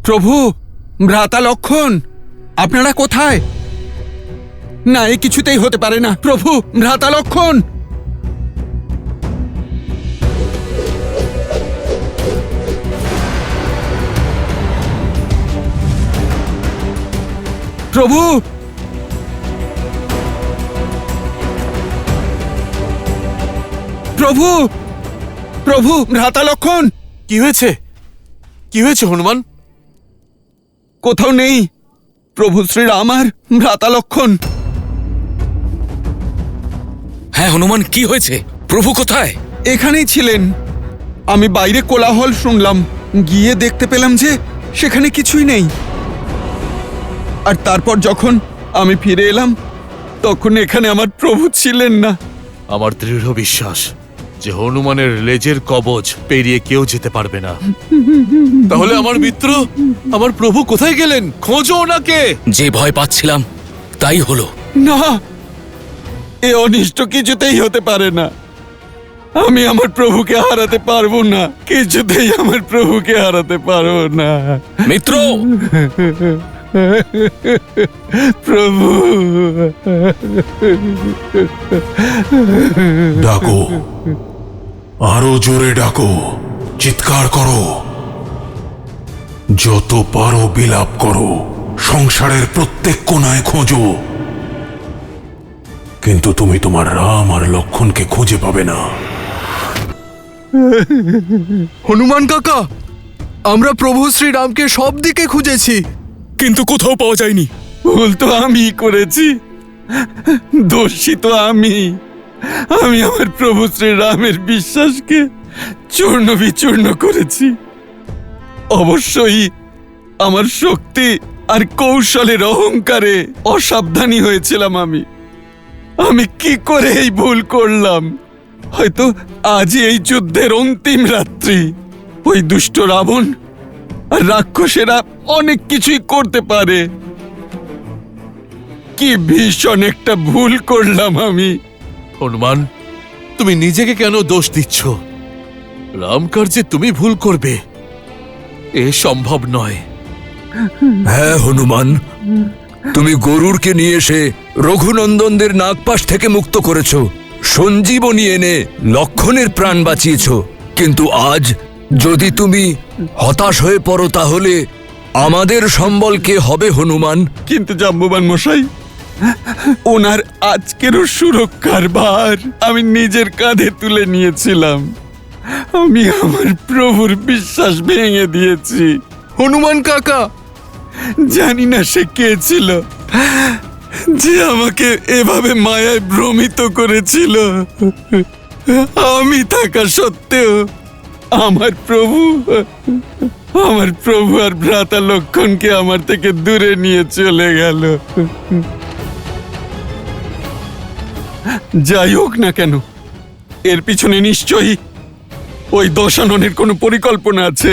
প্রভু, ভ্রাতা লক্ষণ, আপনারা কোথায়? না, এ কিছুতেই হতে পারে না। প্রভু, ভ্রাতা লক্ষণ! প্রভু, প্রভু, প্রভু, ভ্রাতা লক্ষণ! কি হয়েছে? কি হয়েছে হনুমান? কোথাও নেই প্রভু শ্রীরাম আর ভ্রাতা লক্ষণ। হ্যাঁ হনুমান, কি হয়েছে? প্রভু কোথায়? এখানেই ছিলেন। আমি বাইরে কোলাহল শুনলাম, গিয়ে দেখতে পেলাম যে সেখানে কিছুই নেই। আর তারপর যখন আমি ফিরে এলাম তখন এখানে আমার প্রভু ছিলেন না। আমার দৃঢ় বিশ্বাস যে হনুমানের লেজের কবচ পেরিয়ে কেউ যেতে পারবে না। তাহলে আমার মিত্র, আমার প্রভু কোথায় গেলেন? খোঁজো ওনাকে। যে ভয় পাচ্ছিলাম তাই হলো। না, এ অনিষ্ট কিছুতেই হতে পারে না। আমি আমার প্রভুকে হারাতে পারবো না, কিছুতেই আমার প্রভুকে হারাতে পারবো না। মিত্র, প্রভু, ডাকো, আরো জোরে ডাকো, চিৎকার করো, যত পারো বিলাপ করো, সংসারের প্রত্যেক কোণায় খোঁজো, কিন্তু তুমি তোমার রাম আর লক্ষণকে খুঁজে পাবে না। হনুমান কাকা, আমরা প্রভু শ্রীরামকে সব দিকে খুঁজেছি, কিন্তু কোথাও পাওয়া যায়নি। ভুল তো আমি করেছি, দোষী তো আমি। আমি আমার প্রভু শ্রীরামের বিশ্বাসকে চূর্ণ বিচূর্ণ করেছি। অবশ্যই আমার শক্তি আর কৌশলের অহংকারে অসাবধানী হয়েছিলাম আমি। আমি কি করে এই ভুল করলাম? হয়তো আজই এই যুদ্ধের অন্তিম রাত্রি। ওই দুষ্ট রাবণ আর রাক্ষসেরা অনেক কিছুই করতে পারে। কি ভীষণ একটা ভুল করলাম আমি। হনুমান, তুমি নিজেকে কেন দোষ দিচ্ছ? রামকার্যে তুমি ভুল করবে এ সম্ভব নয়। হ্যাঁ হনুমান, তুমি গরুড়কে নিয়ে এসে রঘুনন্দনদের নাগপাশ থেকে মুক্ত করেছ, সঞ্জীবনী এনে লক্ষণের প্রাণ বাঁচিয়েছ। কিন্তু আজ যদি তুমি হতাশ হয়ে পড়ো তাহলে আমাদের সম্বল কে হবে হনুমান? কিন্তু জাম্বুবান মশাই, ওনার আজকেরও সুরক্ষার ভার আমি নিজের কাঁধে তুলে নিয়েছিলাম। আমি আমার প্রভুর বিশ্বাস ভেঙে দিয়েছি। হনুমান কাকা, জানি না সে কে ছিল যে আমাকে এভাবে মায়ায় ভ্রমিত করেছিল। আমি থাকা সত্ত্বেও আমার প্রভু আর ভ্রাতা লক্ষণকে আমার থেকে দূরে নিয়ে চলে গেল। যাই হোক না কেন, এর পিছনে নিশ্চয়ই ওই দশাননের কোনো পরিকল্পনা আছে।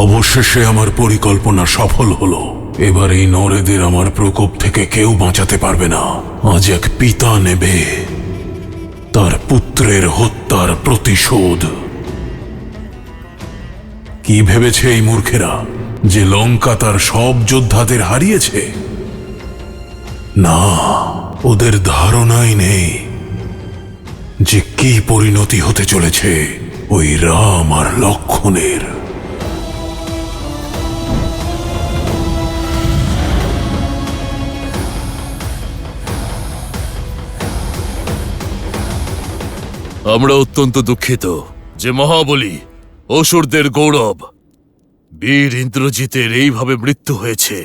অবশেষে আমার পরিকল্পনা সফল হলো। এবার এই নরেদের আমার প্রকোপ থেকে কেউ বাঁচাতে পারবে না। আজ এক পিতা নেবে তার পুত্রের হত্যার প্রতিশোধ। কি ভেবেছে এই মূর্খেরা যে লঙ্কা তার সব যোদ্ধাদের হারিয়েছে? না, ওদের ধারণাই নেই যে কি পরিণতি হতে চলেছে ওই রাম আর লক্ষণের। আমরা অত্যন্ত দুঃখিত যে মহাবলী অসুরদের গৌরব বীর ইন্দ্রজিতের এইভাবে মৃত্যু হয়েছে।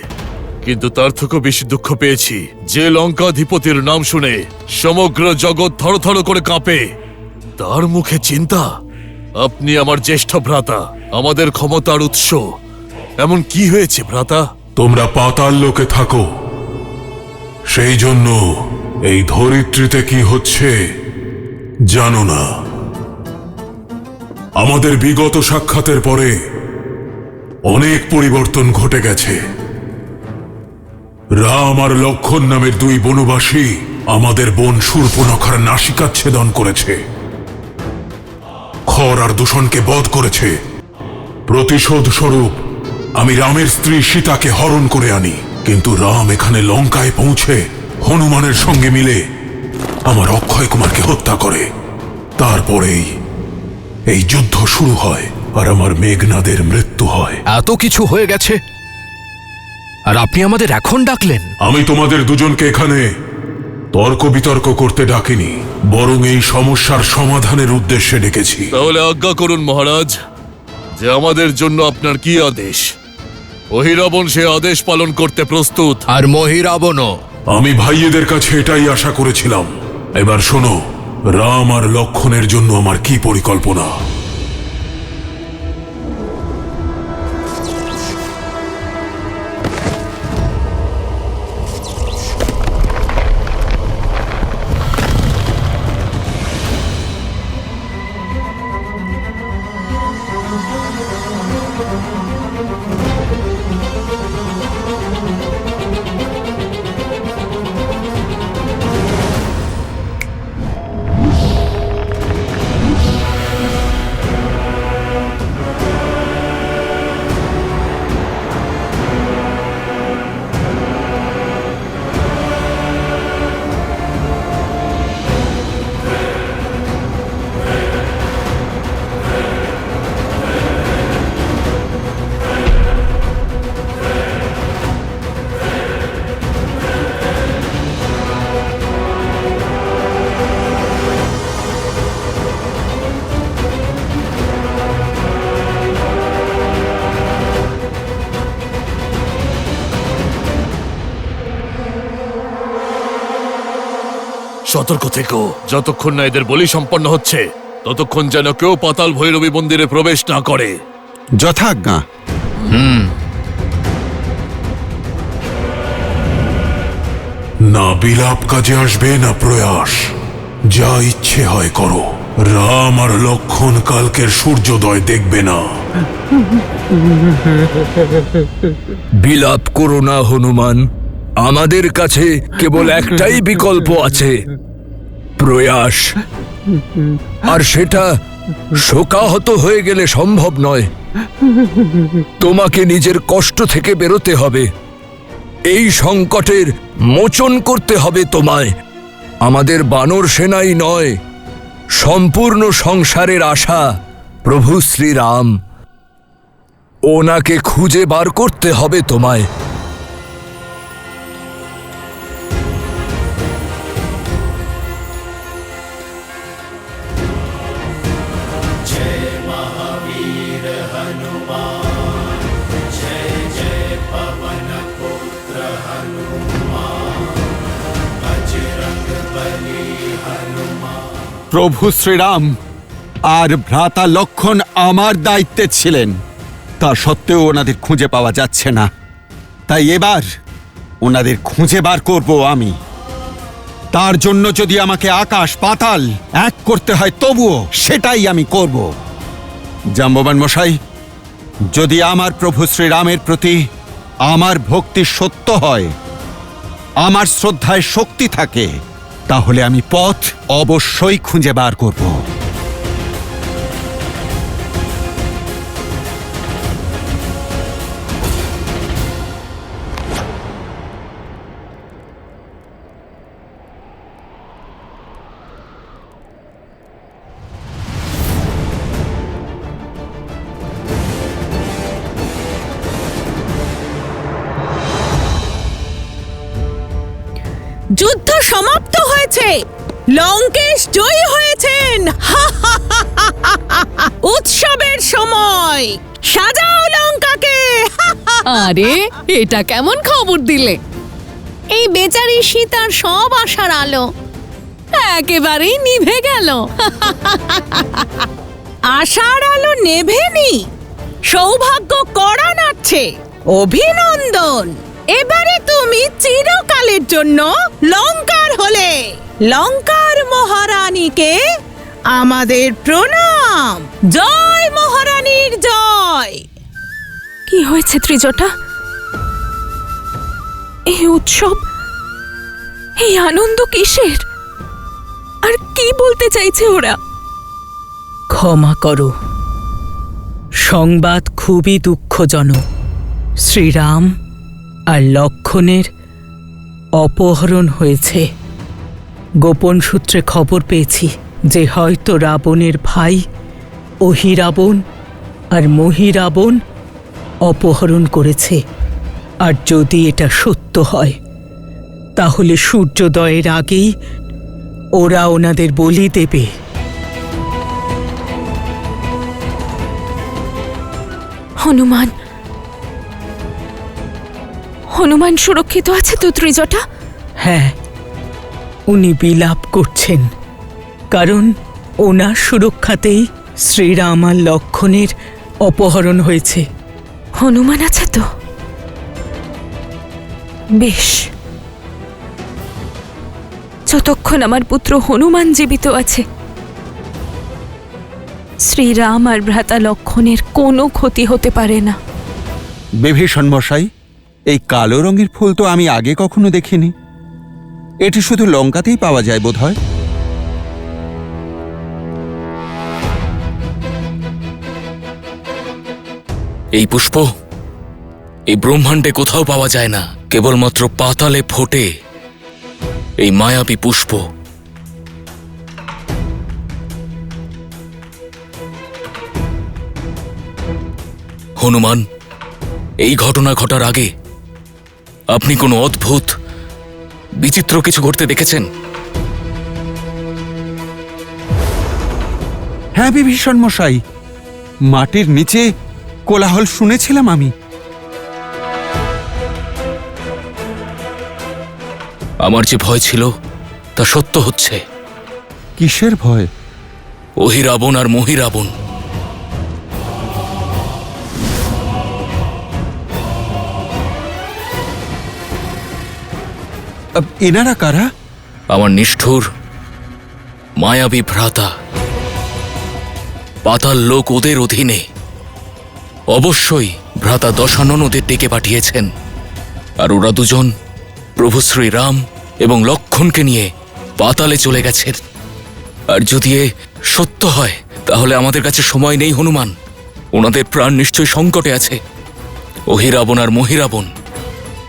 কিন্তু তার থেকেও বেশি দুঃখ পেয়েছি যে লঙ্কাধিপতির নাম শুনে সমগ্র জগৎ থরথর করে কাঁপে। তার মুখে চিন্তা, আপনি আমার জ্যেষ্ঠ ভ্রাতা, আমাদের ক্ষমতার উৎস। এমন কি হয়েছে ভ্রাতা? তোমরা পাতাল লোকে থাকো, সেই জন্য এই ধরিত্রীতে কি হচ্ছে জানো না। আমাদের বিগত সাক্ষাতের পরে অনেক পরিবর্তন ঘটে গেছে। রাম আর লক্ষণ নামের দুই বনবাসী আমাদের বোন শূর্পণখার নাসিকাচ্ছেদন করেছে, খর আর দূষণকে বধ করেছে। প্রতিশোধ স্বরূপ আমি রামের স্ত্রী সীতাকে হরণ করে আনি, কিন্তু রাম এখানে লঙ্কায় পৌঁছে হনুমানের সঙ্গে মিলে আমার অক্ষয় কুমারকে হত্যা করে। তারপরেই এই যুদ্ধ শুরু হয় আর আমার মেঘনাদের মৃত্যু হয়। এত কিছু হয়ে গেছে আর আপনি আমাদের এখন ডাকলেন? আমি তোমাদের দুজনকে এখানে তর্ক বিতর্ক করতে ডাকিনি, বরং এই সমস্যার সমাধানের উদ্দেশ্যে ডেকেছি। তাহলে আজ্ঞা করুন মহারাজ, যে আমাদের জন্য আপনার কি আদেশ? অহিরাবণ সে আদেশ পালন করতে প্রস্তুত। আর মহিরাবণও। আমি ভাইয়েদের কাছে এটাই আশা করেছিলাম। এবার শোনো, রাম আর লক্ষণের জন্য আমার কি পরিকল্পনা। সতর্ক থেকো, যতক্ষণ না এদের বলি সম্পন্ন হচ্ছে ততক্ষণ যেন কেউ পাতাল ভৈরবী মন্দিরে প্রবেশ না করে। যথাজ্ঞা। না বিলাপ কাজে আসবে না প্রয়াস, যা ইচ্ছে হয় করো। রাম আর লক্ষণ কালকের সূর্যোদয় দেখবে না। বিলাপ করো না হনুমান, আমাদের কাছে কেবল একটাই বিকল্প আছে, প্রয়াস। আর সেটা শোকাহত হয়ে গেলে সম্ভব নয়। তোমাকে নিজের কষ্ট থেকে বেরোতে হবে, এই সংকটের মোচন করতে হবে তোমায়। আমাদের বানর সেনাই নয়, সম্পূর্ণ সংসারের আশা প্রভু শ্রীরাম, ওনাকে খুঁজে বার করতে হবে তোমায়। প্রভু শ্রীরাম আর ভ্রাতা লক্ষণ আমার দায়িত্বে ছিলেন, তা সত্ত্বেও ওনাদের খুঁজে পাওয়া যাচ্ছে না। তাই এবার ওনাদের খুঁজে বার করব আমি। তার জন্য যদি আমাকে আকাশ পাতাল এক করতে হয় তবুও সেটাই আমি করব। জাম্ববান মশাই, যদি আমার প্রভু শ্রীরামের প্রতি আমার ভক্তি সত্য হয়, আমার শ্রদ্ধায় শক্তি থাকে, তাহলে আমি পথ অবশ্যই খুঁজে বার করব। যুদ্ধ সমাপ্ত হয়েছে, লঙ্কেশ জয়ী হয়েছেন। উৎসবের সময়, সাজাও লঙ্কাকে। আরে এটা কেমন খবর দিলে? এই বেচারি সীতার সব আশার আলো একেবারেই নিভে গেল। আশার আলো নেভেনি, সৌভাগ্য কড়া নাড়ছে। অভিনন্দন, এবারে তুমি চিরকালের জন্য লঙ্কার হলে। লঙ্কার মহারানীকে আমাদের প্রণাম। জয় মহারানীর জয়। কি হয়েছে ত্রিজটা? এই উৎসব, এই আনন্দ কিসের? আর কি বলতে চাইছে ওরা? ক্ষমা করো, সংবাদ খুবই দুঃখজনক। শ্রীরাম আর লক্ষণের অপহরণ হয়েছে। গোপন সূত্রে খবর পেয়েছি যে হয়তো রাবণের ভাই অহিরাবণ আর মহিরাবণ অপহরণ করেছে। আর যদি এটা সত্য হয় তাহলে সূর্যোদয়ের আগেই ওরা ওনাদের বলি দেবে। হনুমান, হনুমান সুরক্ষিত আছে তো ত্রিজটা? হ্যাঁ, উনি বিলাপ করছেন, কারণ ওনার সুরক্ষাতেই শ্রীরাম আর লক্ষণের অপহরণ হয়েছে। হনুমান আছে তো? বেশ, যতক্ষণ আমার পুত্র হনুমান জীবিত আছে শ্রীরাম আর ভ্রাতা লক্ষণের কোনো ক্ষতি হতে পারে না। বিভীষণ মশাই, এই কালো রঙের ফুল তো আমি আগে কখনো দেখিনি। এটি শুধু লঙ্কাতেই পাওয়া যায় বোধহয়। এই পুষ্প এই ব্রহ্মাণ্ডে কোথাও পাওয়া যায় না, কেবলমাত্র পাতালে ফোটে এই মায়াবী পুষ্প। হনুমান, এই ঘটনা ঘটার আগে আপনি কোনো অদ্ভুত বিচিত্র কিছু ঘটতে দেখেছেন? হ্যাঁ বিভীষণ মশাই, মাটির নিচে কোলাহল শুনেছিলাম আমি। আমার যে ভয় ছিল তা সত্য হচ্ছে। কিসের ভয়? অহিরাবণ আর মহিরাবণ। এনারা কারা? আমার নিষ্ঠুর মায়াবী ভ্রাতা। পাতাল লোক ওদের অধীনে। অবশ্যই ভ্রাতা দশানন ওদের ডেকে পাঠিয়েছেন, আর ওরা দুজন প্রভু শ্রীরাম এবং লক্ষণকে নিয়ে পাতালে চলে গেছেন। আর যদি এ সত্য হয় তাহলে আমাদের কাছে সময় নেই হনুমান। ওনাদের প্রাণ নিশ্চয়ই সংকটে আছে। অহিরাবণ আর মহিরাবণ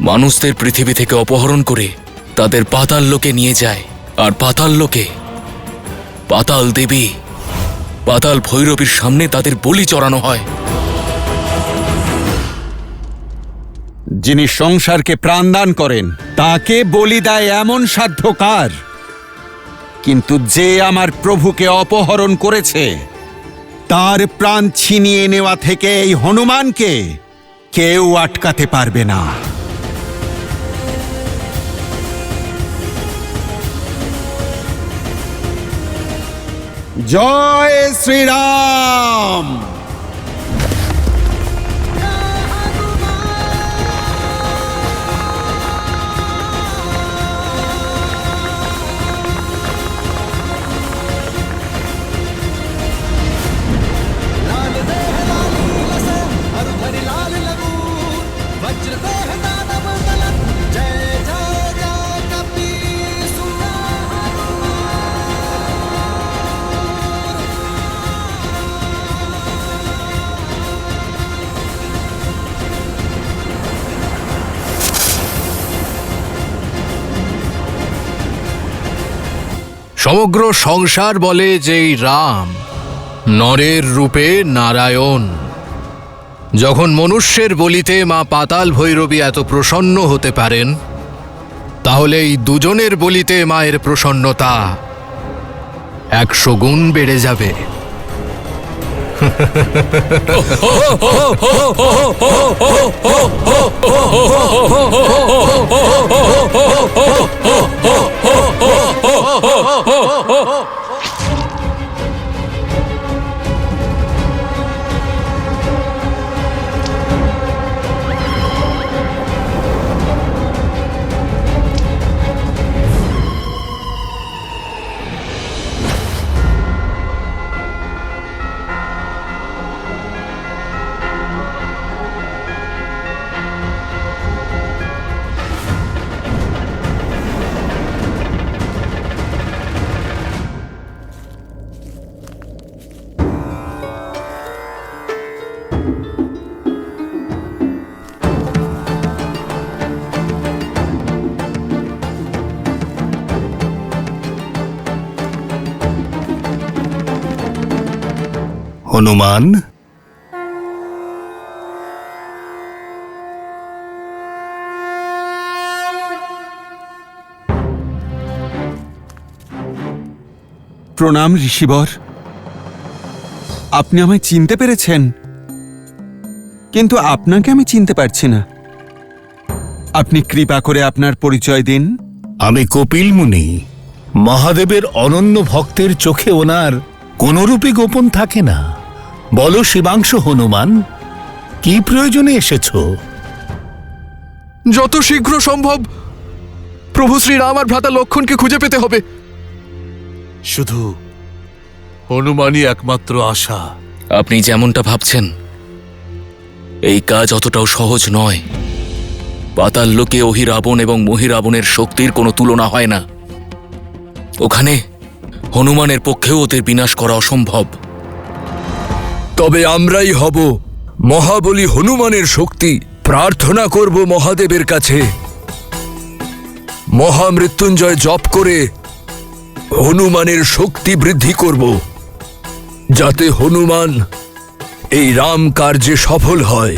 মানুষদের পৃথিবী থেকে অপহরণ করে তাদের পাতাল লোকে নিয়ে যায়, আর পাতাল লোকে পাতাল দেবী পাতাল ভৈরবীর সামনে তাদের বলি চড়ানো হয়। যিনি সংসারকে প্রাণদান করেন তাকে বলি দেয় এমন সাধ্য কার? কিন্তু যে আমার প্রভুকে অপহরণ করেছে তার প্রাণ ছিনিয়ে নেওয়া থেকে এই হনুমানকে কেউ আটকাতে পারবে না। জয় শ্রীরাম। সমগ্র সংসার বলে যে এই রাম নরের রূপে নারায়ণ। যখন মনুষ্যের বলিতে মা পাতাল ভৈরবী এত প্রসন্ন হতে পারেন, তাহলে এই দুজনের বলিতে মায়ের প্রসন্নতা 100 গুণ বেড়ে যাবে। হনুমান, প্রণাম ঋষিবর। আপনি আমায় চিনতে পেরেছেন, কিন্তু আপনাকে আমি চিনতে পারছি না। আপনি কৃপা করে আপনার পরিচয় দিন। আমি কপিল মুনি। মহাদেবের অনন্য ভক্তের চোখে ওনার কোনরূপই গোপন থাকে না। বলো শিবাংশু হনুমান, কি প্রয়োজনে এসেছো? যত শীঘ্র সম্ভব প্রভু শ্রীরাম আর ভ্রাতা লক্ষণকে খুঁজে পেতে হবে। শুধু হনুমানই একমাত্র আশা। আপনি যেমনটা ভাবছেন এই কাজ অতটাও সহজ নয়। পাতাল লোকে অহিরাবণ এবং মহিরাবণের শক্তির কোনো তুলনা হয় না। ওখানে হনুমানের পক্ষেও ওদের বিনাশ করা অসম্ভব। তবে আমরাই হব মহাবলী হনুমানের শক্তি। প্রার্থনা করব মহাদেবের কাছে, মহামৃত্যুঞ্জয় জপ করে হনুমানের শক্তি বৃদ্ধি করব, যাতে হনুমান এই রাম কার্যে সফল হয়।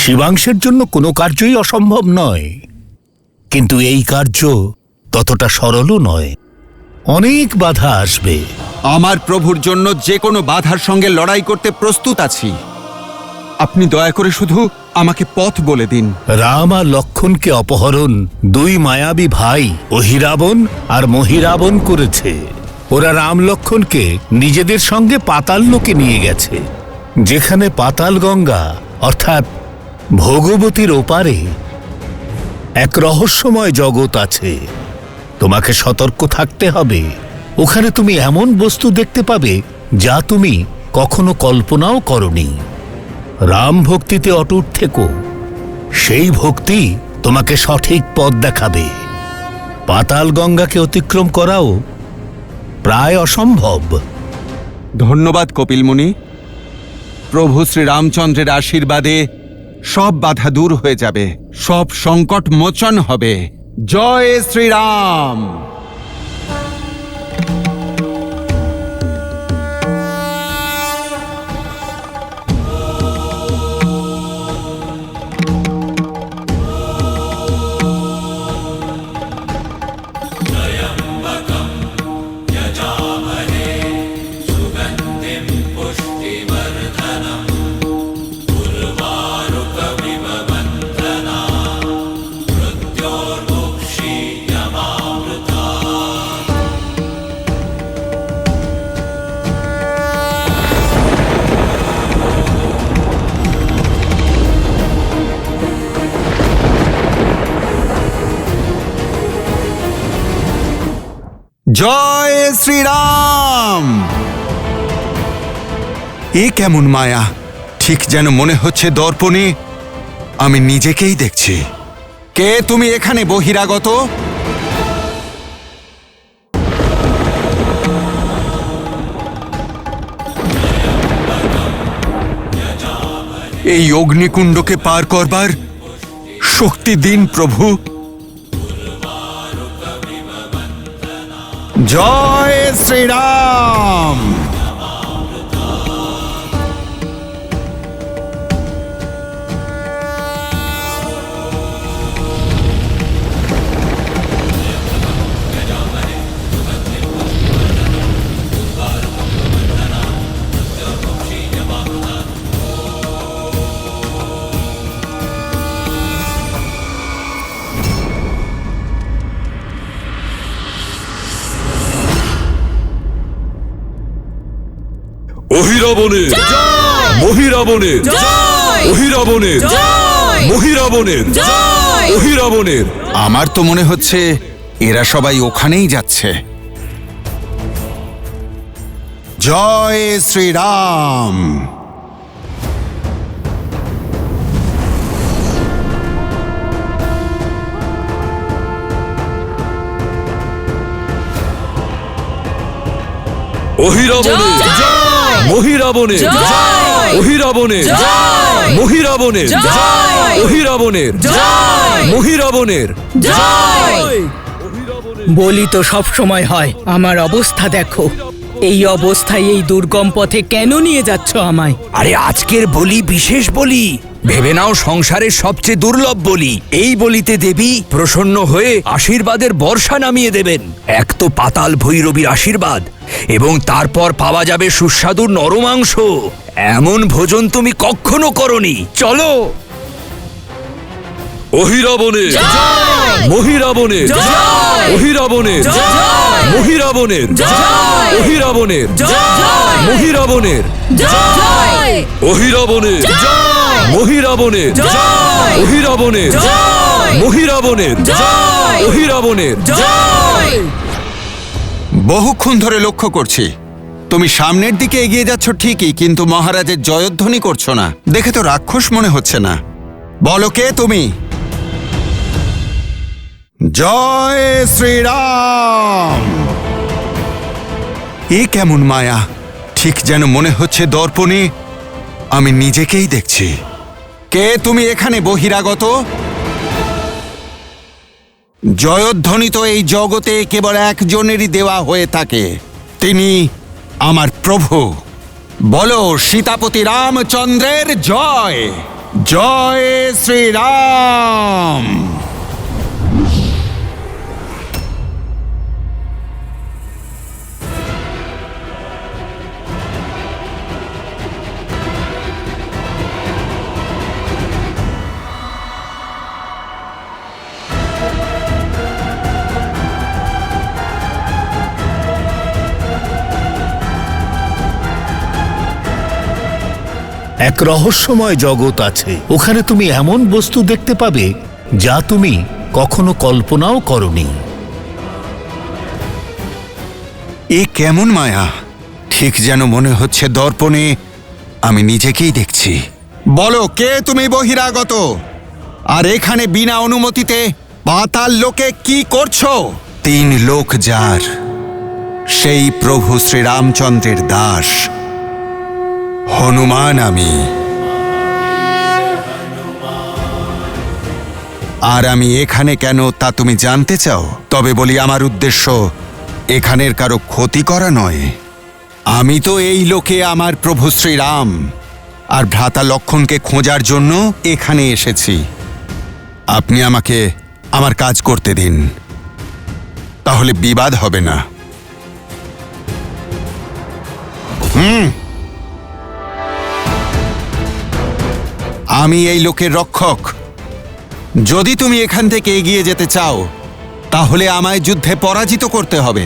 শিবাংশের জন্য কোনো কার্যই অসম্ভব নয়, কিন্তু এই কার্য ততটা সরলও নয়। অনেক বাধা আসবে। আমার প্রভুর জন্য যে কোনো বাধার সঙ্গে লড়াই করতে প্রস্তুত আছি। আপনি দয়া করে শুধু আমাকে পথ বলে দিন। রাম আর লক্ষণকে অপহরণ দুই মায়াবী ভাই অহিরাবণ আর মহিরাবণ করেছে। ওরা রাম লক্ষণকে নিজেদের সঙ্গে পাতাল লোকে নিয়ে গেছে, যেখানে পাতাল গঙ্গা অর্থাৎ ভগবতীর ওপারে এক রহস্যময় জগৎ আছে। তোমাকে সতর্ক থাকতে হবে। ওখানে তুমি এমন বস্তু দেখতে পাবে যা তুমি কখনো কল্পনাও করনি। রাম ভক্তিতে অটুট থেকো, সেই ভক্তি তোমাকে সঠিক পথ দেখাবে। পাতাল গঙ্গাকে অতিক্রম করাও প্রায় অসম্ভব। ধন্যবাদ কপিল মুনি। প্রভু শ্রীরামচন্দ্রের আশীর্বাদে সব বাধা দূর হয়ে যাবে, সব সংকট মোচন হবে। জয় শ্রীরাম। জয় শ্রীরাম। এ কেমন মায়া! ঠিক যেন মনে হচ্ছে দর্পণে আমি নিজেকেই দেখছি। কে তুমি এখানে বহিরাগত? এই অগ্নিকুণ্ডকে পার করবার শক্তি দিন প্রভু। জয় শ্রীরাম। অহিরাবণের মহিরাবণের অহিরাবণের মহিরাবণের অহিরাবণের। আমার তো মনে হচ্ছে এরা সবাই ওখানেই যাচ্ছে। জয় শ্রীরাম। অহিরাবণের মহিরাবণের অহিরাবণের মহিরাবণের অহিরাবণের মহিরাবণের। বলি তো সব সময় হয়, আমার অবস্থা দেখো। এই অবস্থায় এই দুর্গম পথে কেন নিয়ে যাচ্ছ আমায়? আরে আজকের বলি বিশেষ বলি, ভেবে নাও সংসারের সবচেয়ে দুর্লভ বলি। এই বলিতে দেবী প্রসন্ন হয়ে আশীর্বাদের বর্ষা নামিয়ে দেবেন। এক তো পাতাল ভৈরবীর আশীর্বাদ, এবং তারপর পাওয়া যাবে সুস্বাদু নরমাংস। এমন ভোজন তুমি কখনো করনি। চলো। অহিরাবণের মহিরাবণের অহিরাবণের মহিরাবণের অহিরাবণের মহিরাবণের অহিরাবণের মহিরাবণের অহিরাবণের মহিরাবণের অহিরাবণের। বহুক্ষণ ধরে লক্ষ্য করছি তুমি সামনের দিকে এগিয়ে যাচ্ছ ঠিকই, কিন্তু মহারাজের জয়ধ্বনি করছো না। দেখে তো রাক্ষস মনে হচ্ছে না। বলো কে তুমি? জয় শ্রীরাম। এ কেমন মায়া! ঠিক যেন মনে হচ্ছে দর্পণে আমি নিজেকেই দেখছি। কে তুমি এখানে বহিরাগত? জয়ধ্বনি তো এই জগতে কেবল একজনেরই দেওয়া হয়ে থাকে, তিনি আমার প্রভু। বলো সীতাপতি রামচন্দ্রের জয়। জয় শ্রীরাম। এক রহস্যময় জগৎ আছে, ওখানে তুমি এমন বস্তু দেখতে পাবে যা তুমি কখনো কল্পনাও করনি। এ কেমন মায়া! ঠিক যেন মনে হচ্ছে দর্পণে আমি নিজেকেই দেখছি। বলো কে তুমি বহিরাগত, আর এখানে বিনা অনুমতিতে পাতাল লোকে কি করছো? 3 লোক যার, সেই প্রভু শ্রীরামচন্দ্রের দাস হনুমান আমি। আর আমি এখানে কেন তা তুমি জানতে চাও? তবে বলি, আমার উদ্দেশ্য এখানের কারো ক্ষতি করা নয়। আমি তো এই লোকে আমার প্রভু শ্রীরাম আর ভ্রাতা লক্ষ্মণকে খোঁজার জন্য এখানে এসেছি। আপনি আমাকে আমার কাজ করতে দিন, তাহলে বিবাদ হবে না। আমি এই লোকের রক্ষক। যদি তুমি এখান থেকে এগিয়ে যেতে চাও, তাহলে আমায় যুদ্ধে পরাজিত করতে হবে।